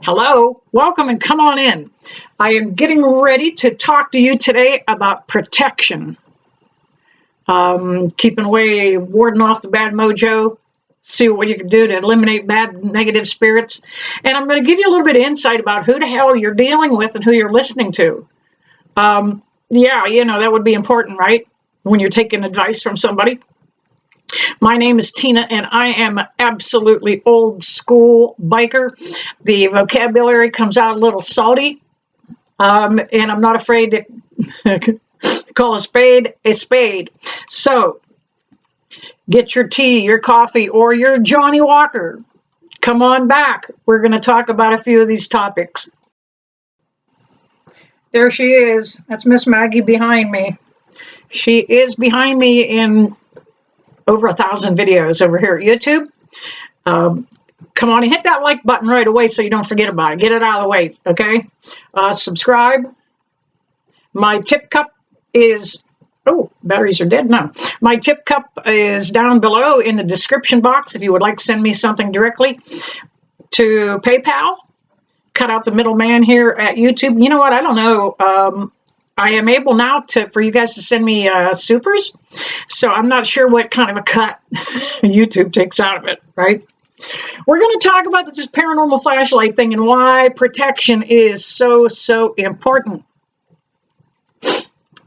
Hello, welcome and come on in. I am getting ready to talk to you today about protection. Keeping away, warding off the bad mojo, see what you can do to eliminate bad negative spirits. And I'm going to give you a little bit of insight about who the hell you're dealing with and who you're listening to. Yeah, that would be important, right? When you're taking advice from somebody. My name is Tina, and I am an absolutely old school biker. The vocabulary comes out a little salty, and I'm not afraid to call a spade a spade. So get your tea, your coffee, or your Johnny Walker. Come on back. We're going to talk about a few of these topics. There she is. That's Miss Maggie behind me. She is behind me in over 1,000 videos over here at YouTube. Come on and hit that like button right away so you don't forget about it. Get it out of the way, okay? Subscribe. My tip cup is, oh, batteries are dead? No. My tip cup is down below in the description box if you would like to send me something directly to PayPal. Cut out the middleman here at YouTube. You know what? I don't know. I am able now for you guys to send me supers, so I'm not sure what kind of a cut YouTube takes out of it, right? We're going to talk about this paranormal flashlight thing and why protection is so important.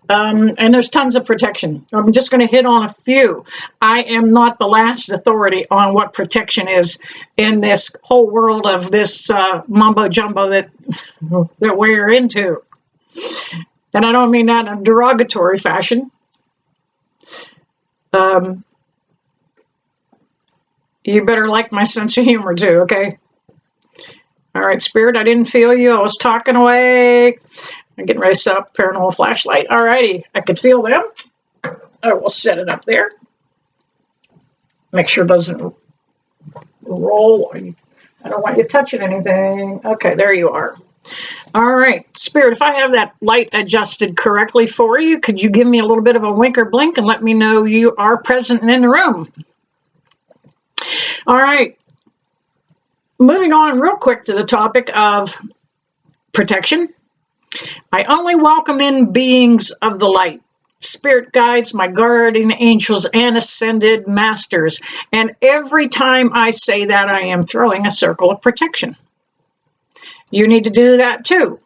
And there's tons of protection. I'm just going to hit on a few. I am not the last authority on what protection is in this whole world of this mumbo jumbo that we're into. And I don't mean that in a derogatory fashion. You better like my sense of humor too, okay? All right, Spirit, I didn't feel you. I was talking away. I'm getting ready to set up paranormal flashlight. All righty, I could feel them. I will set it up there. Make sure it doesn't roll. I don't want you touching anything. Okay, there you are. All right, Spirit, if I have that light adjusted correctly for you, could you give me a little bit of a wink or blink and let me know you are present and in the room? All right, moving on real quick to the topic of protection. I only welcome in beings of the light, spirit guides, my guardian angels, and ascended masters. And every time I say that, I am throwing a circle of protection. You need to do that too.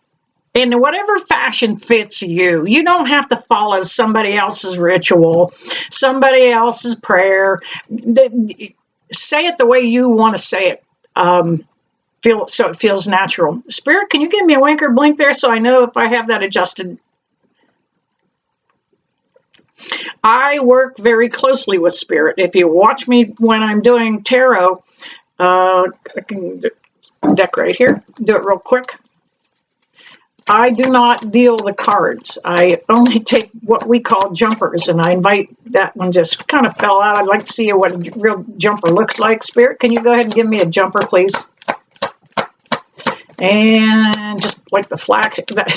In whatever fashion fits you. You don't have to follow somebody else's ritual, somebody else's prayer. Say it the way you want to say it. So it feels natural. Spirit, can you give me a wink or blink there so I know if I have that adjusted? I work very closely with Spirit. If you watch me when I'm doing tarot, I can deck right here. Do it real quick. I do not deal the cards. I only take what we call jumpers, and I invite that one just kind of fell out. I'd like to see what a real jumper looks like. Spirit, can you go ahead and give me a jumper, please? And just like that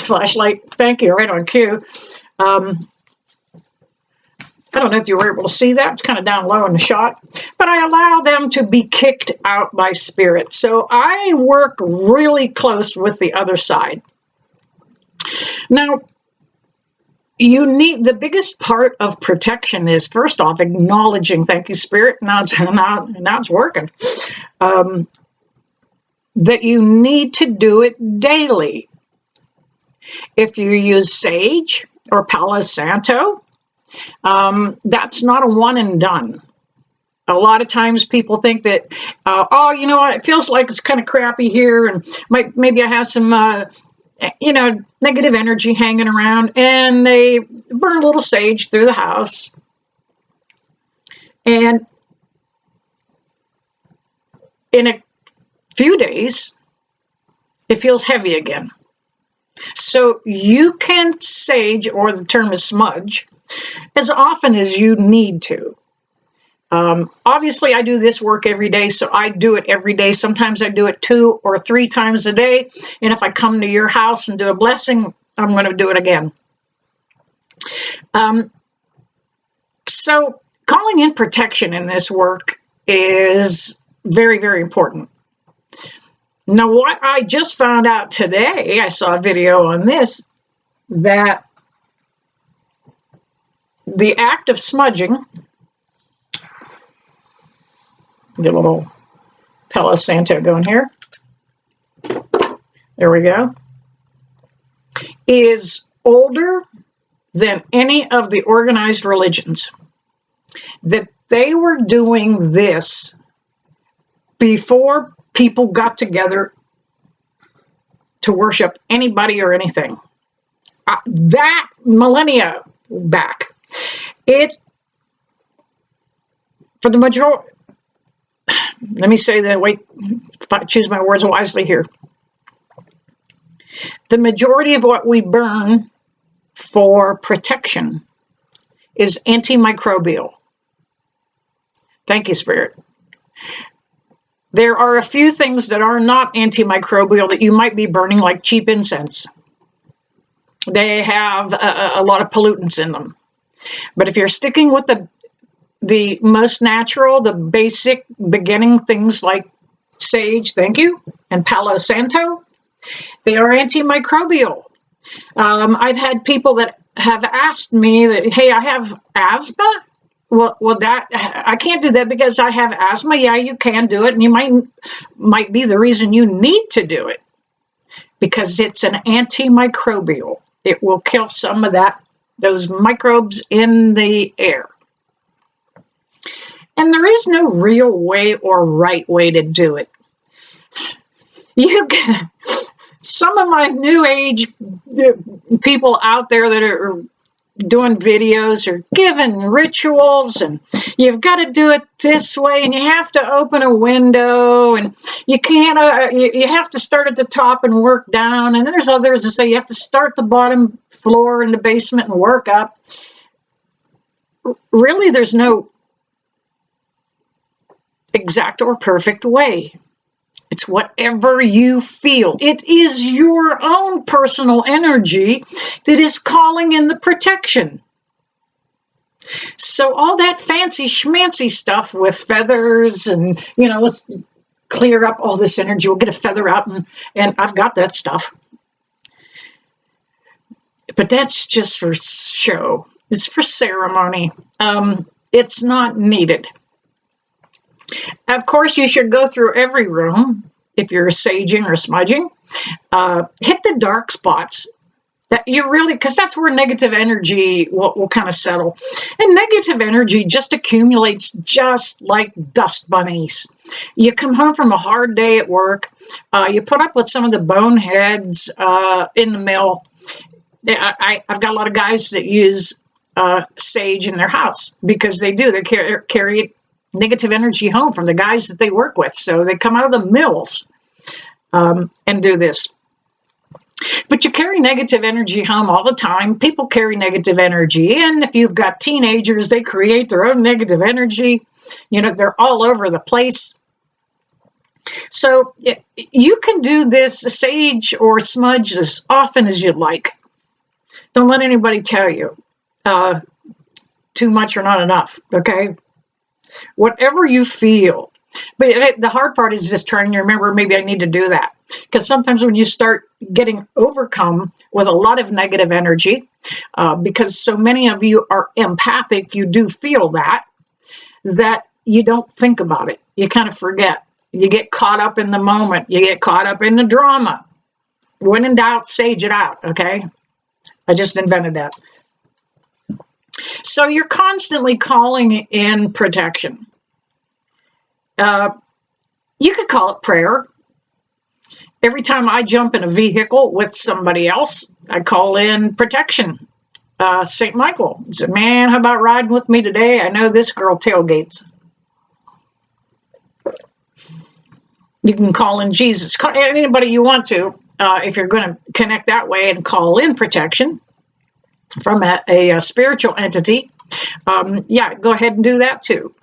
flashlight, thank you, right on cue. I don't know if you were able to see that. It's kind of down low in the shot. But I allow them to be kicked out by Spirit. So I work really close with the other side. Now, the biggest part of protection is, first off, acknowledging, thank you, Spirit, now it's working, that you need to do it daily. If you use sage or Palo Santo, that's not a one and done. A lot of times people think that, oh, you know what, it feels like it's kind of crappy here, and maybe I have some negative energy hanging around, and they burn a little sage through the house. And in a few days, it feels heavy again. So you can sage, or the term is smudge, as often as you need to. Obviously, I do this work every day, so I do it every day. Sometimes I do it 2 or 3 times a day. And if I come to your house and do a blessing, I'm going to do it again. So calling in protection in this work is very, very important. Now, what I just found out today, I saw a video on this, that the act of smudging, get a little Palo Santo going here. There we go. Is older than any of the organized religions. That they were doing this before people got together to worship anybody or anything. That millennia back. It, for the majority, let me say that, wait, choose my words wisely here. The majority of what we burn for protection is antimicrobial. Thank you, Spirit. There are a few things that are not antimicrobial that you might be burning, like cheap incense. They have a lot of pollutants in them. But if you're sticking with the most natural, the basic beginning things like sage, thank you, and Palo Santo, they are antimicrobial. I've had people that have asked me that, hey, I have asthma. Well, that I can't do that because I have asthma. Yeah, you can do it, and you might be the reason you need to do it, because it's an antimicrobial. It will kill some of those microbes in the air. And there is no real way or right way to do it. Some of my new age people out there that are doing videos or giving rituals, and you've got to do it this way, and you have to open a window, and you can't, you have to start at the top and work down, and then there's others that say you have to start the bottom floor in the basement and work up. Really, there's no exact or perfect way. It's whatever you feel. It is your own personal energy that is calling in the protection. So all that fancy schmancy stuff with feathers and, let's clear up all this energy. We'll get a feather out, and I've got that stuff. But that's just for show. It's for ceremony. It's not needed. Of course, you should go through every room if you're saging or smudging. Hit the dark spots that you really, because that's where negative energy will kind of settle. And negative energy just accumulates just like dust bunnies. You come home from a hard day at work, you put up with some of the boneheads in the mill. I've got a lot of guys that use sage in their house because they do. They carry negative energy home from the guys that they work with. So they come out of the mills and do this. But you carry negative energy home all the time. People carry negative energy in. If you've got teenagers, they create their own negative energy. They're all over the place. So you can do this sage or smudge as often as you'd like. Don't let anybody tell you too much or not enough, okay? Whatever you feel. But the hard part is just trying to remember, maybe I need to do that. Because sometimes when you start getting overcome with a lot of negative energy, because so many of you are empathic, you do feel that you don't think about it. You kind of forget. You get caught up in the moment. You get caught up in the drama. When in doubt, sage it out, okay? I just invented that. So you're constantly calling in protection. You could call it prayer. Every time I jump in a vehicle with somebody else, I call in protection. St. Michael said, man, how about riding with me today? I know this girl tailgates. You can call in Jesus. Call anybody you want to if you're going to connect that way and call in protection from a spiritual entity. Yeah, go ahead and do that too.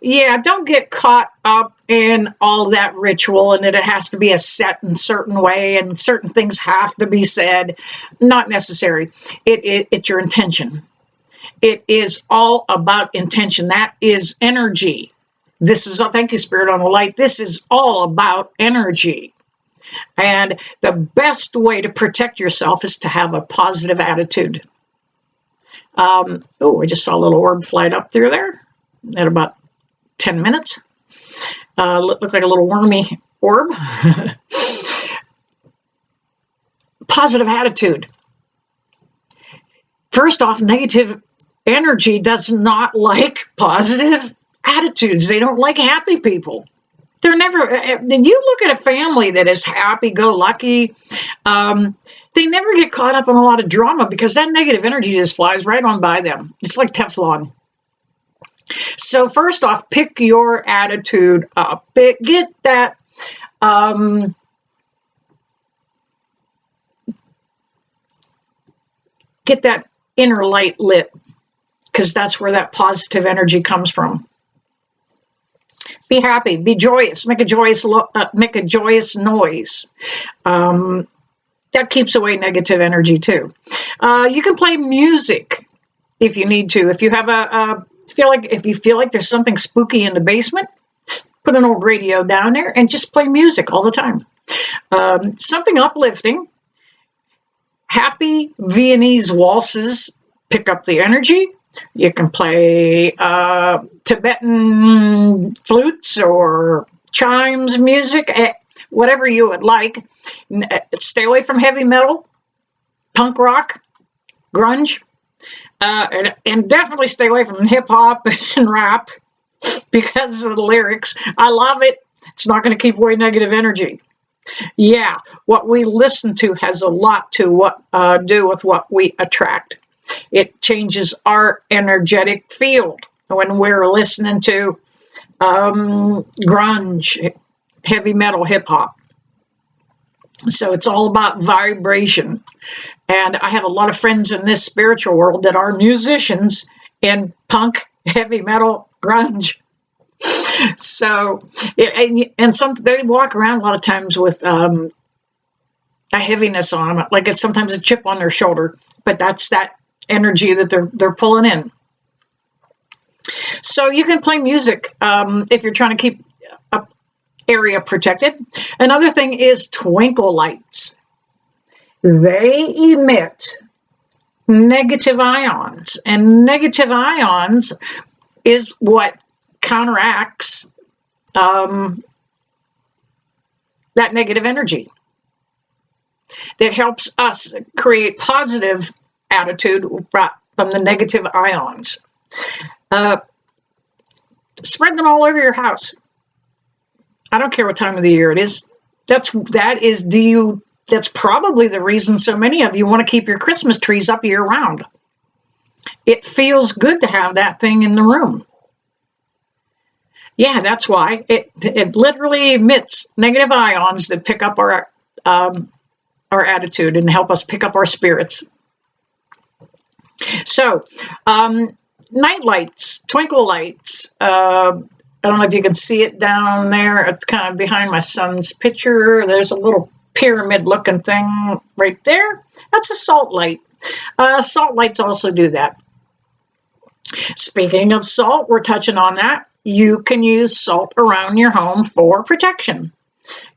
Yeah, don't get caught up in all that ritual and that it has to be a set and certain way and certain things have to be said. Not necessary. It's your intention. It is all about intention. That is energy. This is, thank you, Spirit on the Light. This is all about energy. And the best way to protect yourself is to have a positive attitude. Oh, I just saw a little orb fly up through there at about 10 minutes. Looked like a little wormy orb. Positive attitude. First off, negative energy does not like positive attitudes. They don't like happy people. They're never, you look at a family that is happy-go-lucky, they never get caught up in a lot of drama because that negative energy just flies right on by them. It's like Teflon. So first off, pick your attitude up. Get that, get that inner light lit, because that's where that positive energy comes from. Be happy, be joyous, make a joyous noise. That keeps away negative energy too. You can play music if you need to. If you have if you feel like there's something spooky in the basement, put an old radio down there and just play music all the time. Something uplifting. Happy Viennese waltzes pick up the energy. You can play Tibetan flutes or chimes music, whatever you would like. Stay away from heavy metal, punk rock, grunge, and definitely stay away from hip hop and rap because of the lyrics. I love it. It's not going to keep away negative energy. Yeah, what we listen to has a lot to do with what we attract. It changes our energetic field when we're listening to grunge, heavy metal, hip hop. So it's all about vibration. And I have a lot of friends in this spiritual world that are musicians in punk, heavy metal, grunge. So, and they walk around a lot of times with a heaviness on them, like it's sometimes a chip on their shoulder, but that's that energy that they're pulling in. So you can play music if you're trying to keep an area protected. Another thing is twinkle lights. They emit negative ions, and negative ions is what counteracts that negative energy. That helps us create positive attitude from the negative ions. Spread them all over your house. I don't care what time of the year it is. That's probably the reason so many of you want to keep your Christmas trees up year round. It feels good to have that thing in the room. Yeah, that's why. It literally emits negative ions that pick up our attitude and help us pick up our spirits. So, night lights, twinkle lights. I don't know if you can see it down there. It's kind of behind my son's picture. There's a little pyramid-looking thing right there. That's a salt light. Salt lights also do that. Speaking of salt, we're touching on that. You can use salt around your home for protection.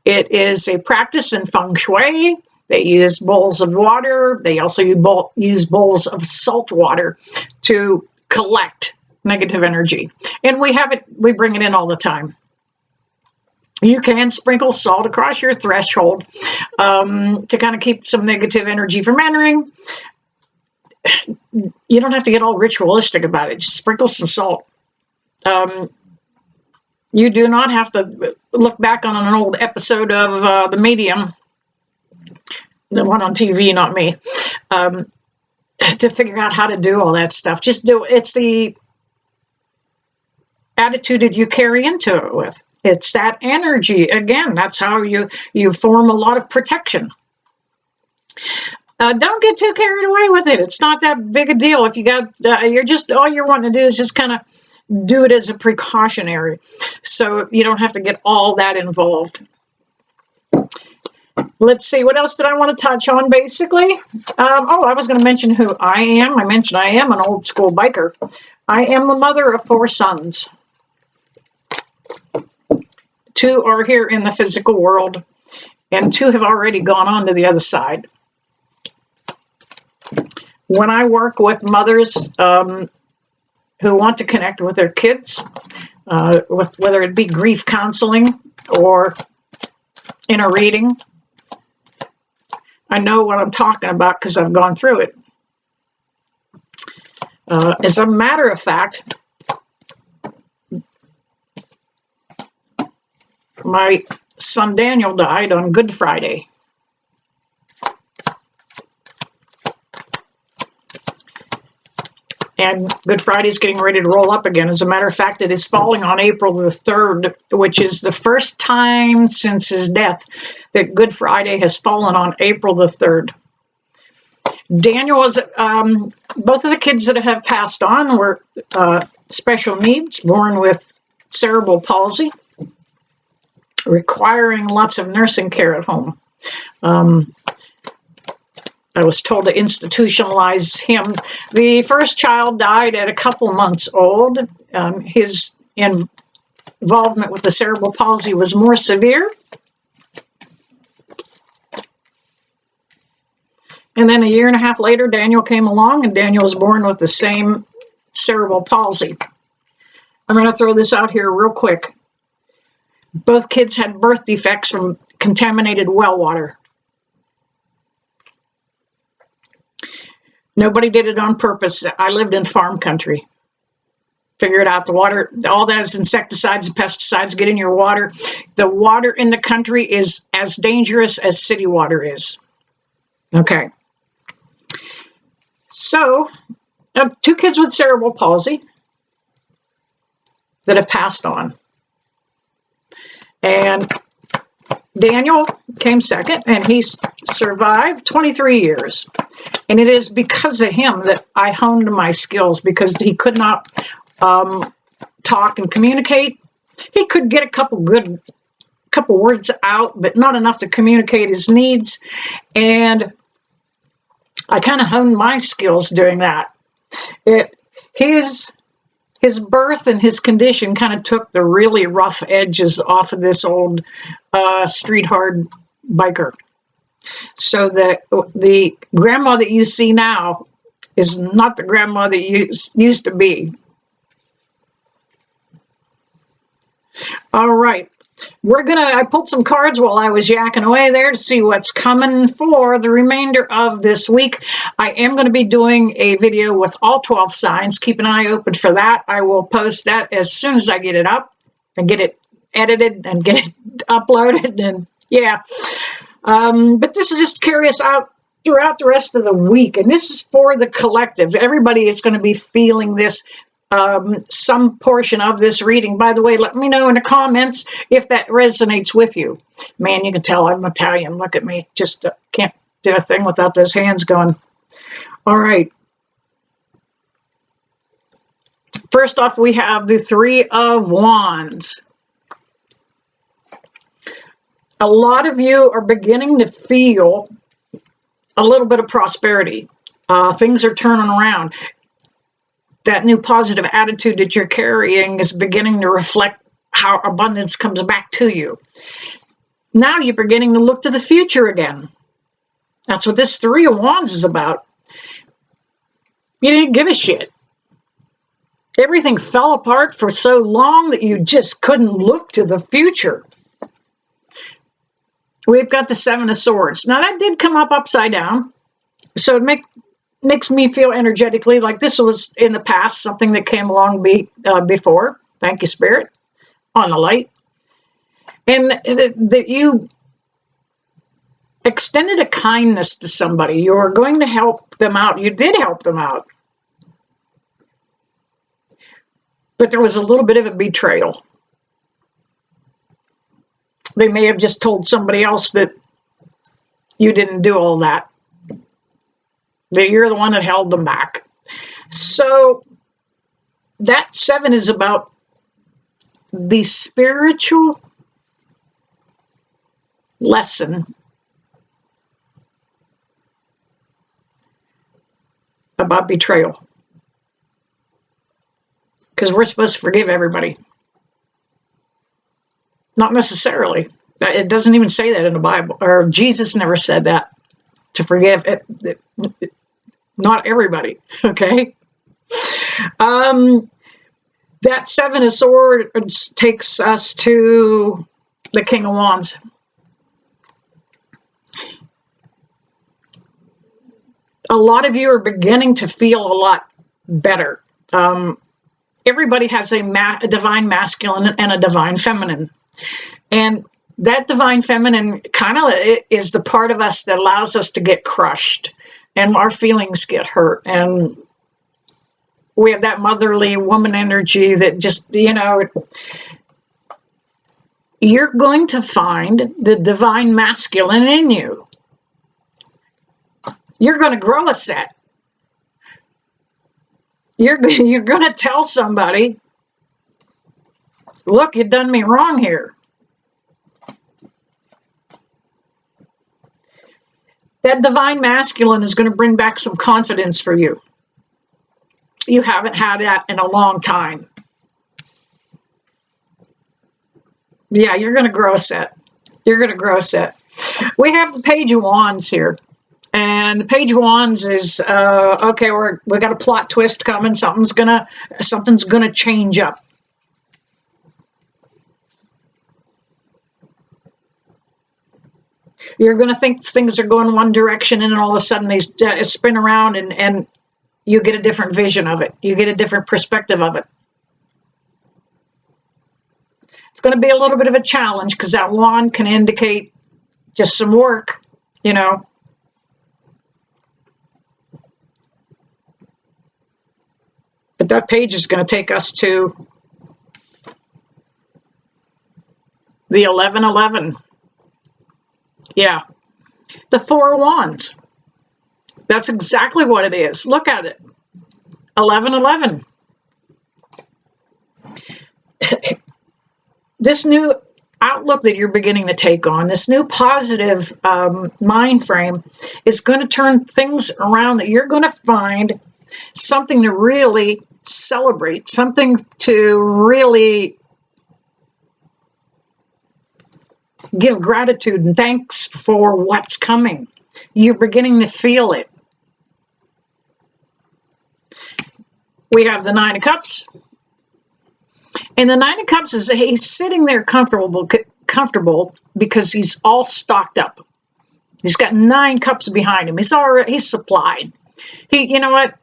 It is a practice in feng shui. They use bowls of water. They also use bowls of salt water to collect negative energy. And we bring it in all the time. You can sprinkle salt across your threshold to kind of keep some negative energy from entering. You don't have to get all ritualistic about it. Just sprinkle some salt. You do not have to look back on an old episode of The Medium, the one on TV, not me, to figure out how to do all that stuff. Just do it. It's the attitude that you carry into it with. It's that energy. Again, that's how you form a lot of protection. Don't get too carried away with it. It's not that big a deal. If you got, all you're wanting to do is just kind of do it as a precautionary, so you don't have to get all that involved. Let's see, what else did I want to touch on, basically? Oh, I was going to mention who I am. I mentioned I am an old school biker. I am the mother of 4 sons. 2 are here in the physical world, and 2 have already gone on to the other side. When I work with mothers who want to connect with their kids, with whether it be grief counseling or in a reading, I know what I'm talking about because I've gone through it. As a matter of fact, my son Daniel died on Good Friday. And Good Friday's getting ready to roll up again. As a matter of fact, it is falling on April the 3rd, which is the first time since his death that Good Friday has fallen on April the 3rd. Daniel was, both of the kids that have passed on were special needs, born with cerebral palsy, requiring lots of nursing care at home. I was told to institutionalize him. The first child died at a couple months old. His involvement with the cerebral palsy was more severe. And then a year and a half later, Daniel came along, and Daniel was born with the same cerebral palsy. I'm going to throw this out here real quick. Both kids had birth defects from contaminated well water. Nobody did it on purpose. I lived in farm country. Figure it out. The water, all those insecticides and pesticides get in your water. The water in the country is as dangerous as city water is. Okay. So, 2 kids with cerebral palsy that have passed on. And Daniel came second, and he survived 23 years. And it is because of him that I honed my skills, because he could not talk and communicate. He could get a couple words out, but not enough to communicate his needs. And I kind of honed my skills doing that. His birth and his condition kind of took the really rough edges off of this old street hard biker. So the grandma that you see now is not the grandma that you used to be. All right. I pulled some cards while I was yakking away there to see what's coming for the remainder of this week. I am going to be doing a video with all 12 signs. Keep an eye open for that. I will post that as soon as I get it up and get it edited and get it uploaded. And yeah. But this is just to carry us out throughout the rest of the week. And this is for the collective. Everybody is going to be feeling this. Some portion of this reading. By the way, let me know in the comments if that resonates with you. Man, you can tell I'm Italian. Look at me. Just can't do a thing without those hands going. All right. First off, we have the 3 of Wands. A lot of you are beginning to feel a little bit of prosperity. Things are turning around. That new positive attitude that you're carrying is beginning to reflect how abundance comes back to you. Now you're beginning to look to the future again. That's what this 3 of Wands is about. You didn't give a shit. Everything fell apart for so long that you just couldn't look to the future. We've got the 7 of Swords. Now that did come up upside down. So it makes me feel energetically like this was in the past, something that came along before. Thank you, Spirit, on the light. And that you extended a kindness to somebody. You were going to help them out. You did help them out. But there was a little bit of a betrayal. They may have just told somebody else that you didn't do all that. That you're the one that held them back. So that 7 is about the spiritual lesson about betrayal. Because we're supposed to forgive everybody. Not necessarily. It doesn't even say that in the Bible. Or Jesus never said that, to forgive not everybody. Okay? That Seven of Swords takes us to the King of Wands. A lot of you are beginning to feel a lot better. Everybody has a divine masculine and a divine feminine. And that divine feminine kind of is the part of us that allows us to get crushed and our feelings get hurt. And we have that motherly woman energy that just, you know, you're going to find the divine masculine in you. You're going to grow a set. You're going to tell somebody, look, you done me wrong here. That divine masculine is going to bring back some confidence for you. You haven't had that in a long time. Yeah, you're going to grow a set. You're going to grow a set. We have the Page of Wands here. And the Page of Wands is, okay, we got a plot twist coming. Something's gonna change up. You're gonna think things are going one direction, and then all of a sudden they spin around, and you get a different vision of it. You get a different perspective of it. It's going to be a little bit of a challenge because that wand can indicate just some work, you know. But that page is going to take us to the 1111. Yeah. The Four of Wands. That's exactly what it is. Look at it. 1111. This new outlook that you're beginning to take on, this new positive mind frame, is going to turn things around, that you're going to find something to really celebrate, something to really give gratitude and thanks for what's coming. You're beginning to feel it. We have the Nine of Cups. And the Nine of Cups is, he's sitting there comfortable because he's all stocked up. He's got 9 cups behind him. He's supplied. You know what?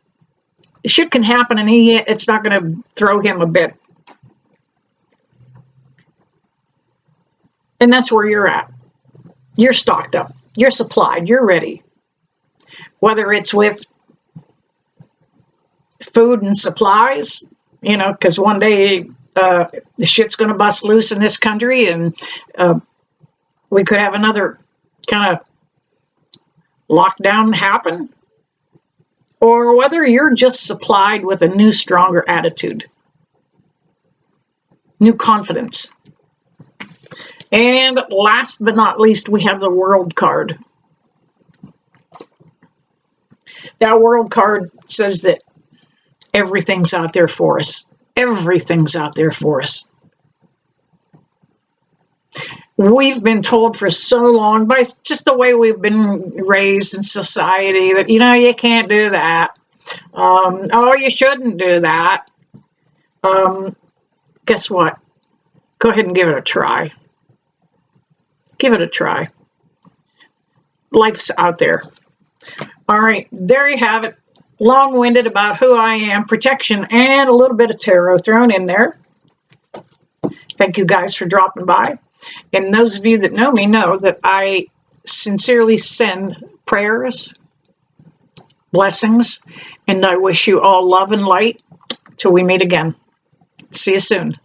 Shit can happen, and it's not going to throw him a bit. And that's where you're at. You're stocked up. You're supplied. You're ready. Whether it's with food and supplies, you know, because one day the shit's going to bust loose in this country, and we could have another kind of lockdown happen. Or whether you're just supplied with a new, stronger attitude, new confidence. And last but not least, we have the World card. That World card says that everything's out there for us. Everything's out there for us. We've been told for so long, by just the way we've been raised in society, that, you know, you can't do that. Oh, you shouldn't do that. Guess what? Go ahead and give it a try. Give it a try. Life's out there. All right, there you have it. Long-winded about who I am, protection, and a little bit of tarot thrown in there. Thank you guys for dropping by. And those of you that know me know that I sincerely send prayers, blessings, and I wish you all love and light till we meet again. See you soon.